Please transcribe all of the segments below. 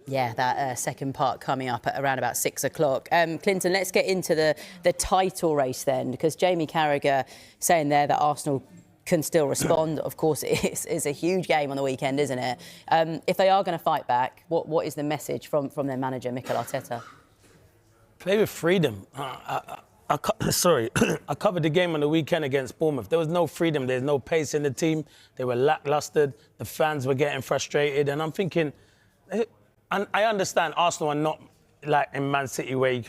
Yeah, that second part coming up at around about 6 o'clock. Clinton, let's get into the title race then, because Jamie Carragher saying there that Arsenal can still respond. Of course, it's a huge game on the weekend, isn't it? If they are going to fight back, what is the message from their manager, Mikel Arteta? Play with freedom. Sorry, I covered the game on the weekend against Bournemouth. There was no freedom. There's no pace in the team. They were lackluster. The fans were getting frustrated. And I'm thinking, and I understand Arsenal are not like in Man City where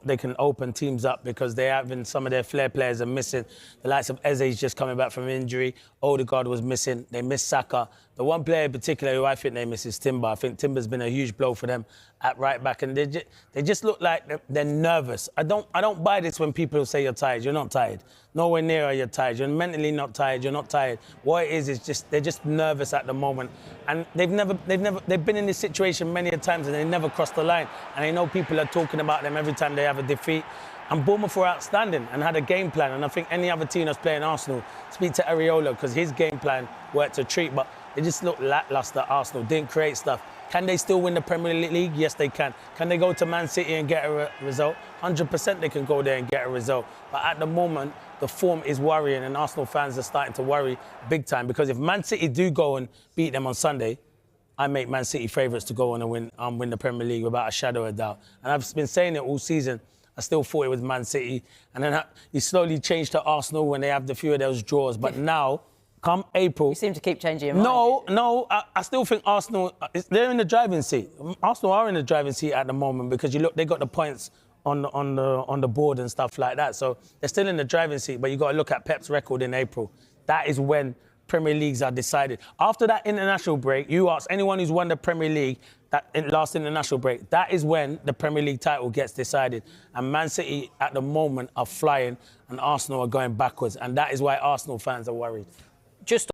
they can open teams up because they're having some of their flair players are missing. The likes of Eze's just coming back from injury. Odegaard was missing. They missed Saka. The one player in particular who I think they miss is Timber. I think Timber's been a huge blow for them at right back, and they just look like they're nervous. I don't buy this when people say you're tired. You're not tired. Nowhere near are you tired. You're mentally not tired. You're not tired. What it is just they're just nervous at the moment, and they've been in this situation many a times and they never crossed the line. And I know people are talking about them every time they have a defeat. And Bournemouth were outstanding and had a game plan. And I think any other team that's playing Arsenal, speak to Areola, because his game plan worked a treat. But they just looked lackluster. Arsenal didn't create stuff. Can they still win the Premier League? Yes, they can. Can they go to Man City and get a result? 100% they can go there and get a result. But at the moment, the form is worrying, and Arsenal fans are starting to worry big time. Because if Man City do go and beat them on Sunday, I make Man City favourites to go on and win the Premier League without a shadow of doubt. And I've been saying it all season. I still thought it was Man City. And then you slowly change to Arsenal when they have the few of those draws. But now, come April... You seem to keep changing your mind. No, I still think Arsenal... They're in the driving seat. Arsenal are in the driving seat at the moment because you look, they got the points on the board and stuff like that. So they're still in the driving seat, but you got to look at Pep's record in April. That is when Premier Leagues are decided. After that international break, you ask anyone who's won the Premier League, that last international break, that is when the Premier League title gets decided. And Man City, at the moment, are flying and Arsenal are going backwards. And that is why Arsenal fans are worried. Just